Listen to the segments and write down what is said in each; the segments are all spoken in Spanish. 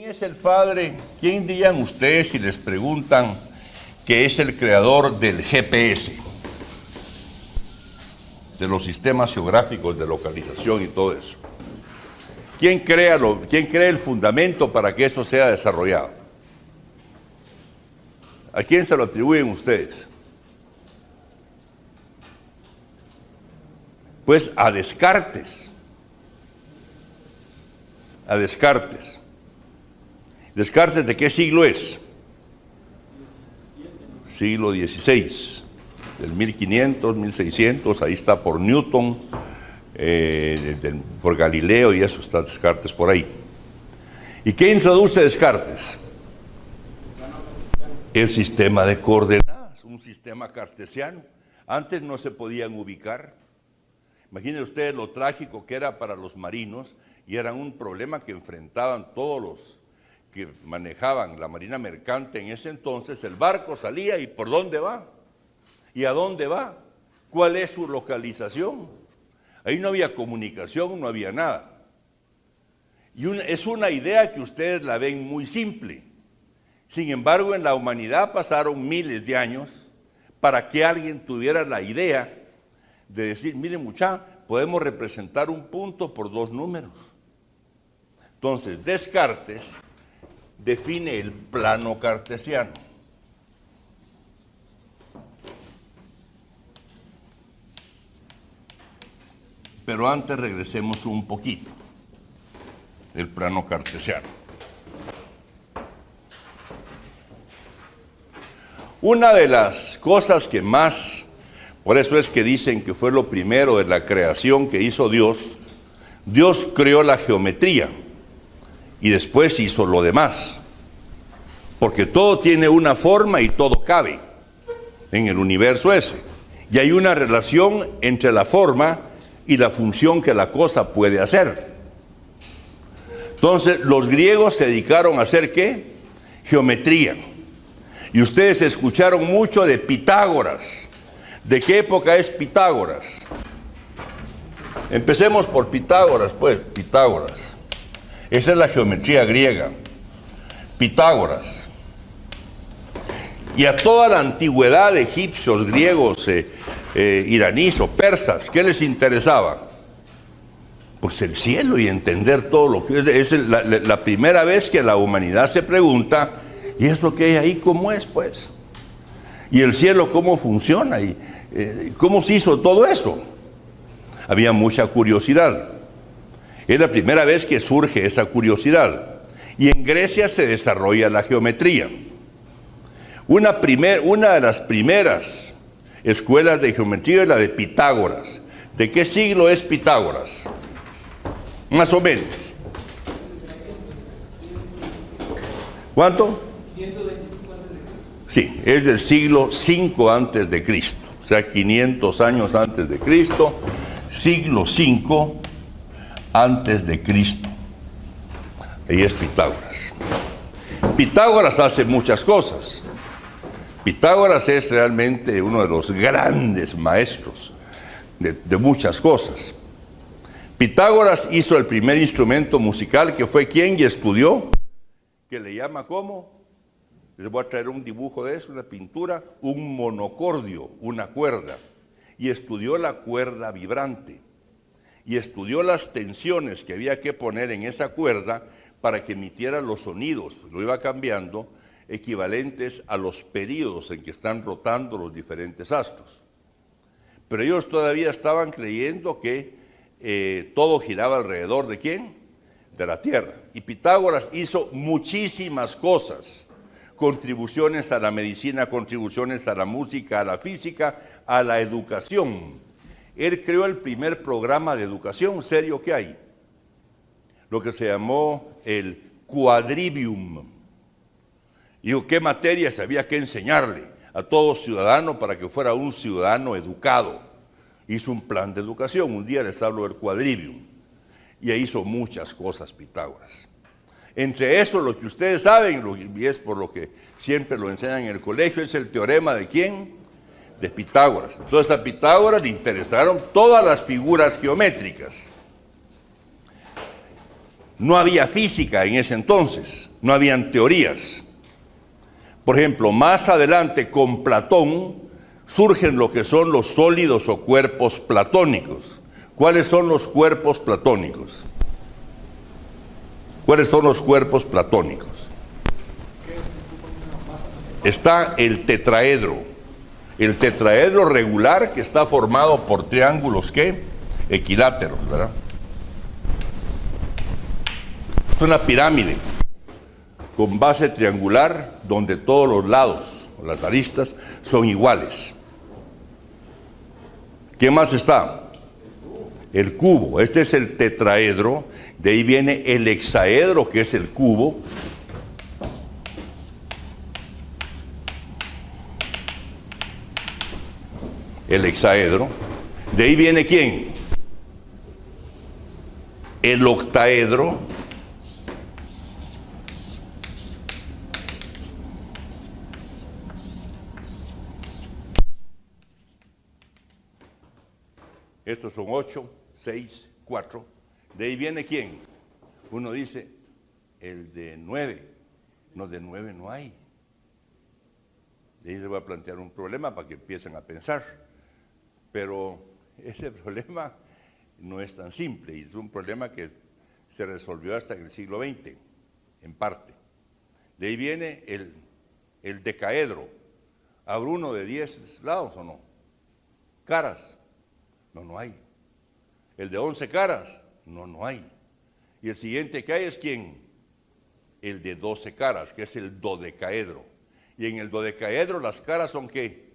es el padre? ¿Quién dirían ustedes si les preguntan que es el creador del GPS? De los sistemas geográficos de localización y todo eso. ¿Quién crea el fundamento para que eso sea desarrollado? ¿A quién se lo atribuyen ustedes? Pues a Descartes. A Descartes. ¿Descartes de qué siglo es? Siglo XVI, del 1500, 1600, ahí está por Newton, por Galileo y eso está Descartes por ahí. ¿Y qué introduce Descartes? El sistema de coordenadas, un sistema cartesiano. Antes no se podían ubicar. Imaginen ustedes lo trágico que era para los marinos y era un problema que enfrentaban todos los que manejaban la marina mercante en ese entonces. El barco salía y ¿por dónde va? ¿Y a dónde va? ¿Cuál es su localización? Ahí no había comunicación, no había nada. Y es una idea que ustedes la ven muy simple. Sin embargo, en la humanidad pasaron miles de años para que alguien tuviera la idea de decir, miren muchachos, podemos representar un punto por dos números. Entonces, Descartes define el plano cartesiano. Pero antes regresemos un poquito. El plano cartesiano. Una de las cosas que más, por eso es que dicen que fue lo primero de la creación que hizo Dios, Dios creó la geometría y después hizo lo demás. Porque todo tiene una forma y todo cabe en el universo ese. Y hay una relación entre la forma y la función que la cosa puede hacer. Entonces, los griegos se dedicaron a hacer ¿qué? Geometría. Y ustedes escucharon mucho de Pitágoras. ¿De qué época es Pitágoras? Empecemos por Pitágoras, pues, Pitágoras. Esa es la geometría griega. Pitágoras. Y a toda la antigüedad, egipcios, griegos, iraníes o persas, ¿qué les interesaba? Pues el cielo y entender todo lo que es la primera vez que la humanidad se pregunta, ¿y es lo que hay ahí cómo es, pues? ¿Y el cielo cómo funciona? ¿Y cómo se hizo todo eso? Había mucha curiosidad. Es la primera vez que surge esa curiosidad. Y en Grecia se desarrolla la geometría. Una de las primeras escuelas de geometría es la de Pitágoras. ¿De qué siglo es Pitágoras? Más o menos. ¿Cuánto? 525 a.C. Sí, es del siglo V antes de Cristo. O sea, 500 años antes de Cristo, siglo V antes de Cristo. Ahí es Pitágoras. Pitágoras hace muchas cosas. Pitágoras es realmente uno de los grandes maestros de muchas cosas. Pitágoras hizo el primer instrumento musical que fue ¿quién? Y estudió, que le llama ¿cómo? Les voy a traer un dibujo de eso, una pintura, un monocordio, una cuerda. Y estudió la cuerda vibrante. Y estudió las tensiones que había que poner en esa cuerda para que emitiera los sonidos, lo iba cambiando, equivalentes a los períodos en que están rotando los diferentes astros. Pero ellos todavía estaban creyendo que todo giraba alrededor ¿de quién? De la Tierra. Y Pitágoras hizo muchísimas cosas, contribuciones a la medicina, contribuciones a la música, a la física, a la educación. Él creó el primer programa de educación serio que hay, lo que se llamó el quadrivium. Digo, ¿qué materias había que enseñarle a todo ciudadano para que fuera un ciudadano educado? Hizo un plan de educación, un día les hablo del quadrivium, y hizo muchas cosas Pitágoras. Entre eso, lo que ustedes saben, y es por lo que siempre lo enseñan en el colegio, es el teorema ¿de quién? De Pitágoras. Entonces a Pitágoras le interesaron todas las figuras geométricas. No había física en ese entonces, no habían teorías. Por ejemplo, más adelante con Platón surgen lo que son los sólidos o cuerpos platónicos. ¿Cuáles son los cuerpos platónicos? ¿Cuáles son los cuerpos platónicos? Está el tetraedro. El tetraedro regular, que está formado por triángulos, ¿qué? Equiláteros, ¿verdad? Es una pirámide con base triangular donde todos los lados, las aristas, son iguales. ¿Qué más está? El cubo. Este es el tetraedro. De ahí viene el hexaedro, que es el cubo. El hexaedro. De ahí viene ¿quién? El octaedro. Estos son 8, 6, 4. De ahí viene ¿quién? Uno dice, el de 9. No, de 9 no hay. De ahí les voy a plantear un problema para que empiecen a pensar. Pero ese problema no es tan simple y es un problema que se resolvió hasta en el siglo XX, en parte. De ahí viene el decaedro. ¿Habrá uno de 10 lados o no? Caras. No, no hay. El de 11 caras, no hay. Y el siguiente que hay es ¿quién? El de 12 caras, que es el dodecaedro. Y en el dodecaedro las caras son ¿qué?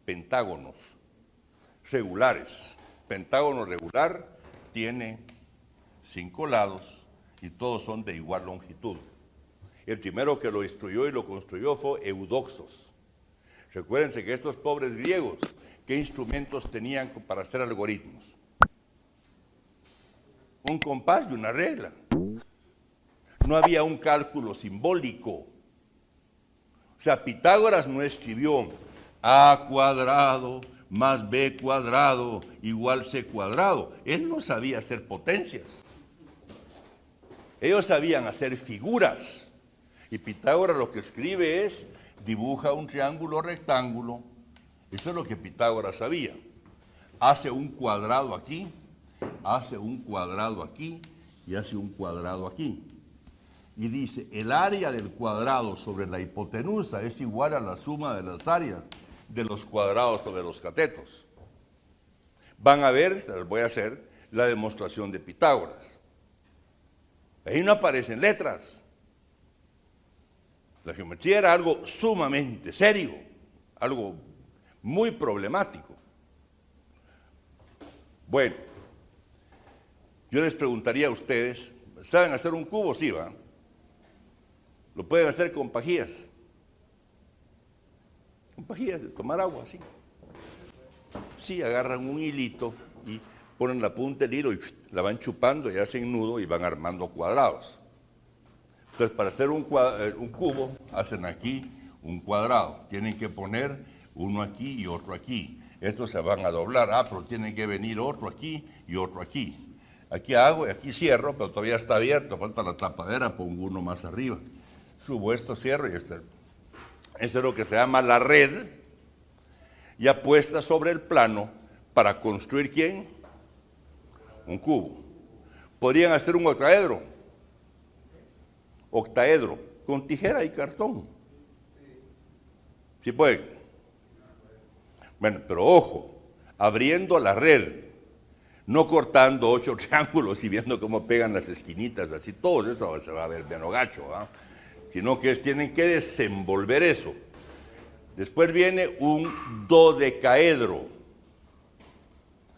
Pentágonos regulares. Pentágono regular tiene 5 lados y todos son de igual longitud. El primero que lo instruyó y lo construyó fue Eudoxos. Recuérdense que estos pobres griegos, ¿qué instrumentos tenían para hacer algoritmos? Un compás y una regla. No había un cálculo simbólico. O sea, Pitágoras no escribió a cuadrado más b cuadrado igual c cuadrado. Él no sabía hacer potencias. Ellos sabían hacer figuras. Y Pitágoras lo que escribe es, dibuja un triángulo rectángulo. Eso es lo que Pitágoras sabía. Hace un cuadrado aquí, hace un cuadrado aquí y hace un cuadrado aquí. Y dice, el área del cuadrado sobre la hipotenusa es igual a la suma de las áreas de los cuadrados sobre los catetos. Van a ver, les voy a hacer la demostración de Pitágoras. Ahí no aparecen letras. La geometría era algo sumamente serio, algo muy problemático. Bueno, yo les preguntaría a ustedes, ¿saben hacer un cubo? Sí, ¿va? Lo pueden hacer con pajillas. Con pajillas de tomar agua, así. Sí, agarran un hilito y ponen la punta del hilo y la van chupando y hacen nudo y van armando cuadrados. Entonces, para hacer un cubo, hacen aquí un cuadrado. Tienen que poner uno aquí y otro aquí. Estos se van a doblar. Pero tiene que venir otro aquí y otro aquí. Aquí hago y aquí cierro, pero todavía está abierto. Falta la tapadera, pongo uno más arriba. Subo esto, cierro y esto. Eso es lo que se llama la red, ya puesta sobre el plano para construir ¿quién? Un cubo. Podrían hacer un octaedro. Octaedro, con tijera y cartón. ¿Sí pueden? Bueno, pero ojo, abriendo la red, no cortando 8 triángulos y viendo cómo pegan las esquinitas, así todo eso se va a ver bien gacho, ¿eh? Sino que tienen que desenvolver eso. Después viene un dodecaedro.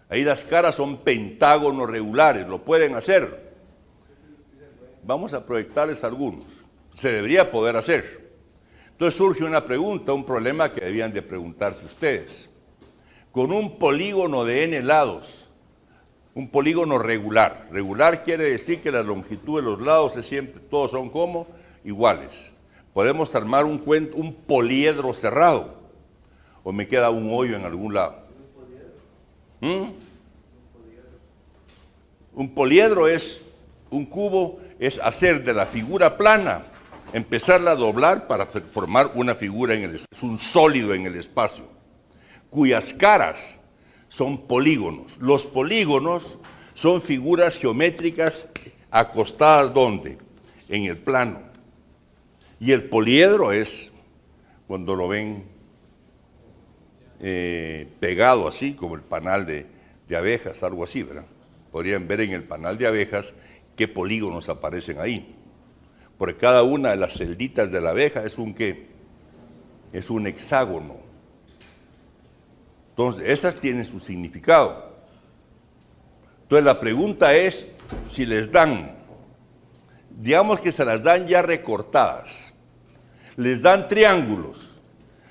Ahí las caras son pentágonos regulares, lo pueden hacer. Vamos a proyectarles algunos. Se debería poder hacer. Entonces surge una pregunta, un problema que debían de preguntarse ustedes. Con un polígono de n lados, un polígono regular. Regular quiere decir que la longitud de los lados es siempre, todos son como iguales. Podemos armar un poliedro cerrado. ¿O me queda un hoyo en algún lado? Un poliedro es un cubo es hacer de la figura plana, empezarla a doblar para formar una figura en el espacio, es un sólido en el espacio, cuyas caras son polígonos. Los polígonos son figuras geométricas acostadas, ¿dónde? En el plano. Y el poliedro es cuando lo ven pegado así, como el panal de abejas, algo así, ¿verdad? Podrían ver en el panal de abejas qué polígonos aparecen ahí. Porque cada una de las celditas de la abeja es un ¿qué? Es un hexágono. Entonces, esas tienen su significado. Entonces, la pregunta es, si les dan, digamos que se las dan ya recortadas, les dan triángulos,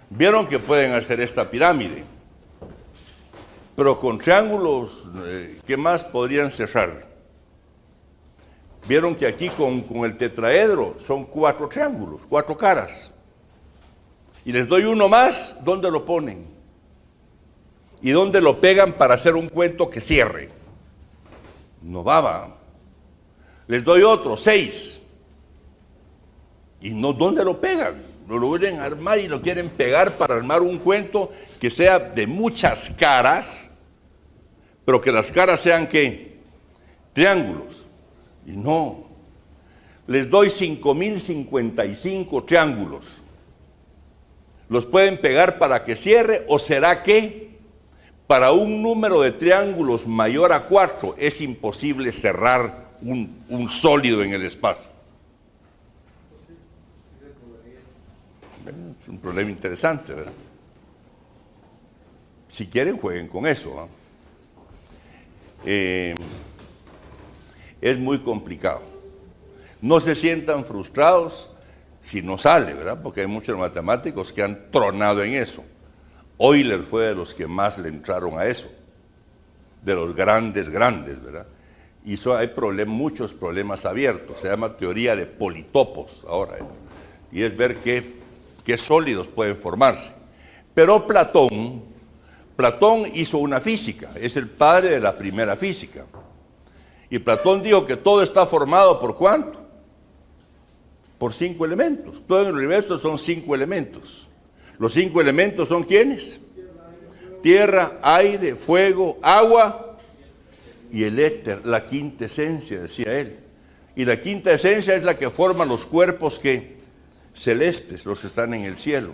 vieron que pueden hacer esta pirámide, pero con triángulos, ¿qué más podrían cerrar? Vieron que aquí con el tetraedro son 4 triángulos, 4 caras. Y les doy uno más, ¿dónde lo ponen? ¿Y dónde lo pegan para hacer un cuento que cierre? No va. Les doy otro, 6. ¿Y no dónde lo pegan? Lo quieren armar y lo quieren pegar para armar un cuento que sea de muchas caras, pero que las caras sean ¿qué? Triángulos. Y no, les doy 5055 triángulos. ¿Los pueden pegar para que cierre o será que para un número de triángulos mayor a 4 es imposible cerrar un sólido en el espacio? Es un problema interesante, ¿verdad? Si quieren, jueguen con eso, ¿eh? Es muy complicado. No se sientan frustrados si no sale, ¿verdad? Porque hay muchos matemáticos que han tronado en eso. Euler fue de los que más le entraron a eso, de los grandes, ¿verdad? Y hay muchos problemas abiertos, se llama teoría de politopos ahora, y es ver qué sólidos pueden formarse. Pero Platón hizo una física, es el padre de la primera física. Y Platón dijo que todo está formado ¿por cuánto? Por 5 elementos. Todo en el universo son 5 elementos. Los 5 elementos son ¿quiénes? Tierra, aire, fuego, agua y el éter, la quinta esencia, decía él. Y la quinta esencia es la que forma los cuerpos que celestes, los que están en el cielo.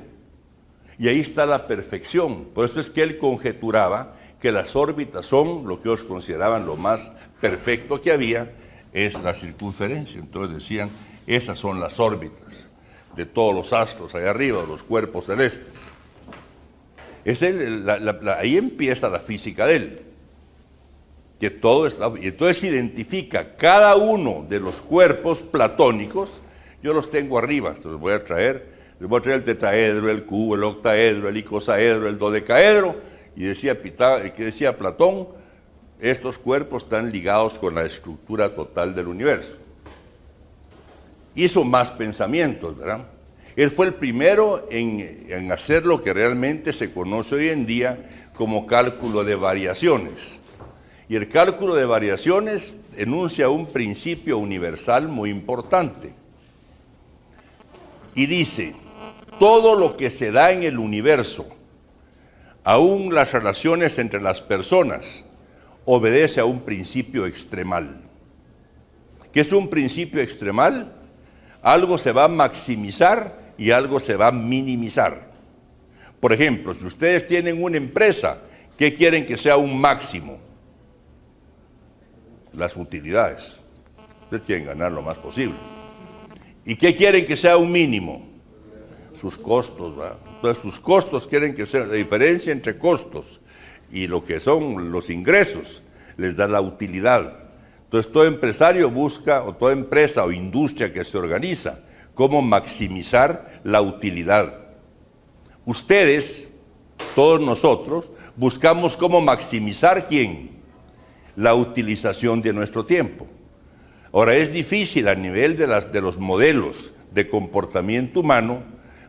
Y ahí está la perfección. Por eso es que él conjeturaba que las órbitas son lo que ellos consideraban lo más perfecto que había, es la circunferencia. Entonces decían, esas son las órbitas de todos los astros allá arriba, los cuerpos celestes. Ahí empieza la física de él, que todo está, y entonces identifica cada uno de los cuerpos platónicos. Yo los tengo arriba, les voy a traer el tetraedro, el cubo, el octaedro, el icosaedro, el dodecaedro, y decía Platón, estos cuerpos están ligados con la estructura total del universo. Hizo más pensamientos, ¿verdad? Él fue el primero en hacer lo que realmente se conoce hoy en día como cálculo de variaciones. Y el cálculo de variaciones enuncia un principio universal muy importante. Y dice, todo lo que se da en el universo, aún las relaciones entre las personas, obedece a un principio extremal. ¿Qué es un principio extremal? Algo se va a maximizar y algo se va a minimizar. Por ejemplo, si ustedes tienen una empresa, ¿qué quieren que sea un máximo? Las utilidades. Ustedes quieren ganar lo más posible. ¿Y qué quieren que sea un mínimo? Sus costos, ¿verdad? Entonces sus costos quieren que sea la diferencia entre costos y lo que son los ingresos, les da la utilidad. Entonces todo empresario busca, o toda empresa o industria que se organiza, cómo maximizar la utilidad. Ustedes, todos nosotros, buscamos cómo maximizar ¿quién? La utilización de nuestro tiempo. Ahora es difícil a nivel de los modelos de comportamiento humano,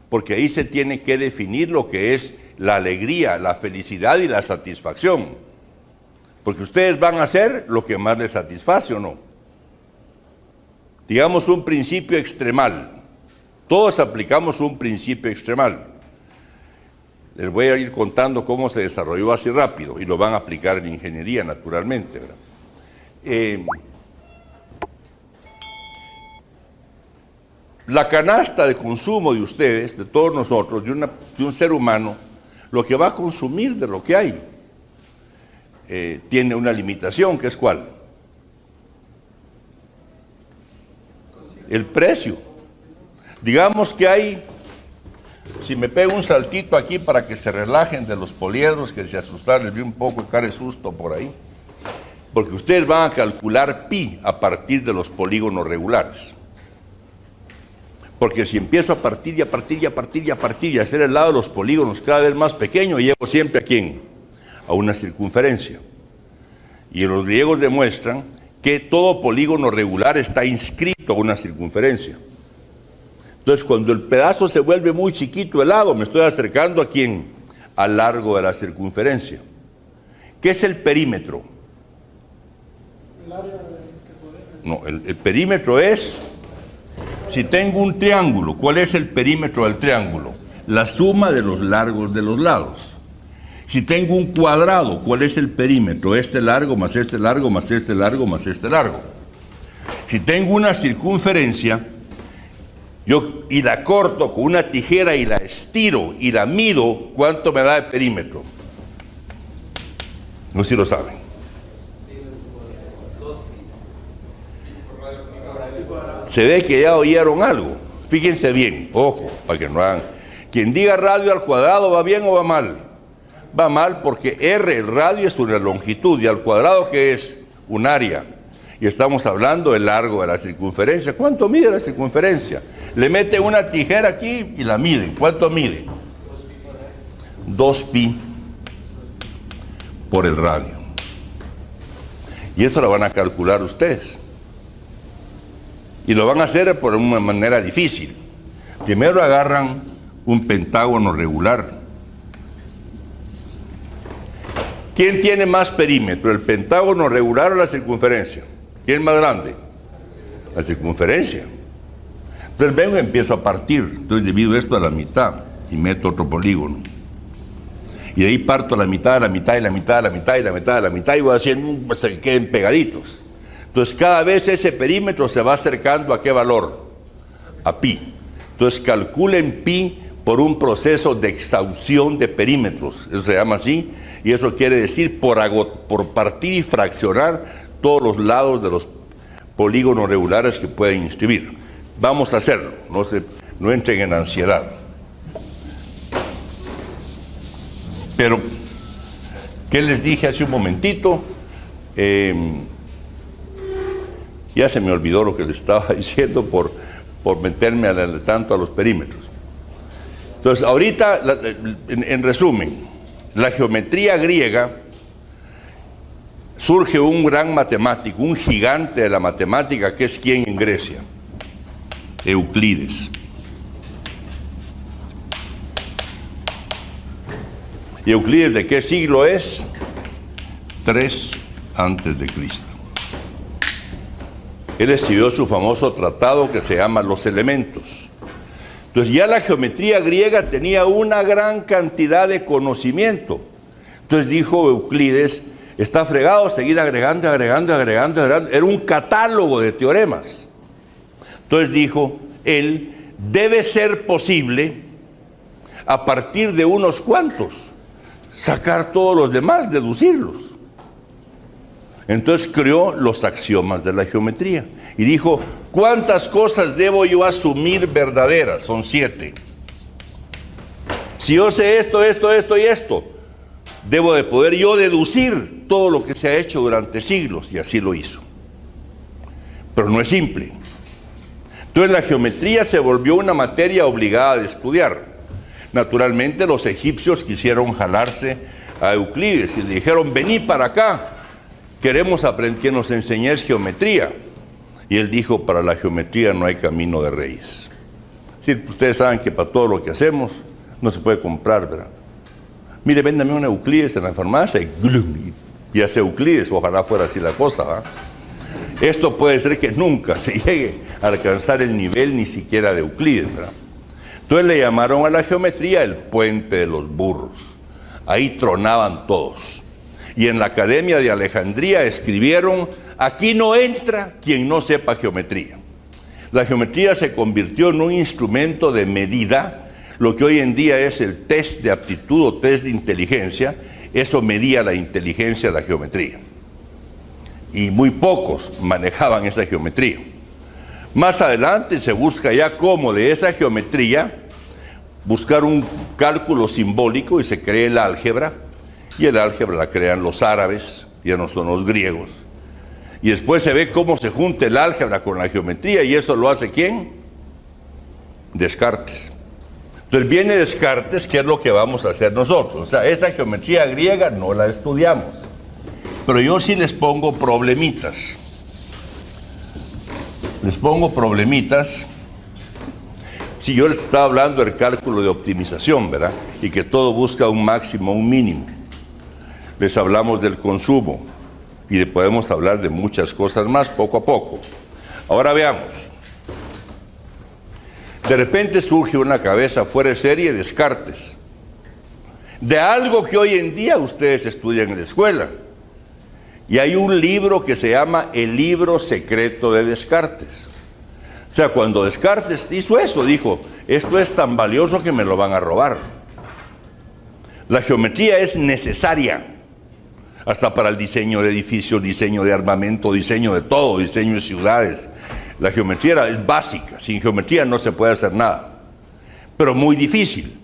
porque ahí se tiene que definir lo que es la alegría, la felicidad y la satisfacción. Porque ustedes van a hacer lo que más les satisface o no. digamos un principio extremal. Todos aplicamos un principio extremal. Les voy a ir contando cómo se desarrolló así rápido y lo van a aplicar en ingeniería naturalmente, ¿verdad? La canasta de consumo de ustedes, de todos nosotros, de un ser humano, lo que va a consumir de lo que hay, tiene una limitación, que es ¿cuál? El precio. Digamos que hay, si me pego un saltito aquí para que se relajen de los poliedros, que se asustaron, les vi un poco cara de susto por ahí, porque ustedes van a calcular pi a partir de los polígonos regulares. Porque si empiezo a partir y a partir y a partir y a partir y a hacer el lado de los polígonos cada vez más pequeño, llego siempre ¿a quién? A una circunferencia. Y los griegos demuestran que todo polígono regular está inscrito a una circunferencia. Entonces, cuando el pedazo se vuelve muy chiquito el lado, me estoy acercando ¿a quién? Al largo de la circunferencia. ¿Qué es el perímetro? No, el perímetro es, si tengo un triángulo, ¿cuál es el perímetro del triángulo? La suma de los largos de los lados. Si tengo un cuadrado, ¿cuál es el perímetro? Este largo más este largo más este largo más este largo. Si tengo una circunferencia, y la corto con una tijera y la estiro y la mido, ¿cuánto me da de perímetro? No sé si lo saben. Se ve que ya oyeron algo. Fíjense bien, ojo, para que no hagan. Quien diga radio al cuadrado, ¿va bien o va mal? Va mal porque R, el radio, es una longitud, y al cuadrado, ¿qué es? Un área. Y estamos hablando del largo de la circunferencia. ¿Cuánto mide la circunferencia? Le mete una tijera aquí y la miden. ¿Cuánto mide? 2pi por el radio. Y esto lo van a calcular ustedes. Y lo van a hacer por una manera difícil. Primero agarran un pentágono regular. ¿Quién tiene más perímetro, el pentágono regular o la circunferencia? ¿Quién es más grande? La circunferencia. Entonces vengo y empiezo a partir. Entonces divido esto a la mitad y meto otro polígono. Y de ahí parto a la mitad, a la mitad, y la mitad, a la mitad, y la mitad, a la mitad, y voy haciendo hasta que queden pegaditos. Entonces cada vez ese perímetro se va acercando ¿a qué valor? A pi. Entonces calculen pi por un proceso de exhaustión de perímetros. Eso se llama así. Y eso quiere decir por partir y fraccionar todos los lados de los polígonos regulares que pueden inscribir. Vamos a hacerlo, no entren en ansiedad. Pero, ¿qué les dije hace un momentito? Ya se me olvidó lo que les estaba diciendo por meterme tanto a los perímetros. Entonces, ahorita, en resumen, la geometría griega, surge un gran matemático, un gigante de la matemática, que es ¿quién en Grecia? Euclides. ¿Y Euclides de qué siglo es? 3 antes de Cristo. Él escribió su famoso tratado que se llama Los Elementos. Entonces ya la geometría griega tenía una gran cantidad de conocimiento. Entonces dijo Euclides, está fregado seguir agregando. Era un catálogo de teoremas. Entonces dijo él, debe ser posible, a partir de unos cuantos, sacar todos los demás, deducirlos. Entonces creó los axiomas de la geometría y dijo, ¿cuántas cosas debo yo asumir verdaderas? Son 7. Si yo sé esto y esto, debo de poder yo deducir todo lo que se ha hecho durante siglos, y así lo hizo. Pero no es simple. Entonces la geometría se volvió una materia obligada de estudiar. Naturalmente los egipcios quisieron jalarse a Euclides y le dijeron, vení para acá, queremos aprender que nos enseñes geometría. Y él dijo, para la geometría no hay camino de raíz. Sí, ustedes saben que para todo lo que hacemos no se puede comprar, ¿verdad? Mire, véndame un Euclides en la farmacia y hace Euclides, ojalá fuera así la cosa, ¿va? Esto puede ser que nunca se llegue alcanzar el nivel ni siquiera de Euclides, ¿verdad? Entonces le llamaron a la geometría el puente de los burros. Ahí tronaban todos. Y en la Academia de Alejandría escribieron: aquí no entra quien no sepa geometría. La geometría se convirtió en un instrumento de medida, lo que hoy en día es el test de aptitud o test de inteligencia. Eso medía la inteligencia de la geometría. Y muy pocos manejaban esa geometría. Más adelante se busca ya cómo de esa geometría buscar un cálculo simbólico y se crea el álgebra. Y el álgebra la crean los árabes, ya no son los griegos. Y después se ve cómo se junta el álgebra con la geometría, y eso lo hace ¿quién? Descartes. Entonces viene Descartes, ¿qué es lo que vamos a hacer nosotros? O sea, esa geometría griega no la estudiamos. Pero yo sí les pongo problemitas. Les pongo problemitas. Si yo les estaba hablando del cálculo de optimización, ¿verdad? Y que todo busca un máximo, un mínimo. Les hablamos del consumo y podemos hablar de muchas cosas más poco a poco. Ahora veamos. De repente surge una cabeza fuera de serie, Descartes, de algo que hoy en día ustedes estudian en la escuela. Y hay un libro que se llama El libro secreto de Descartes. O sea, cuando Descartes hizo eso, dijo: esto es tan valioso que me lo van a robar. La geometría es necesaria, hasta para el diseño de edificios, diseño de armamento, diseño de todo, diseño de ciudades. La geometría es básica, sin geometría no se puede hacer nada, pero muy difícil.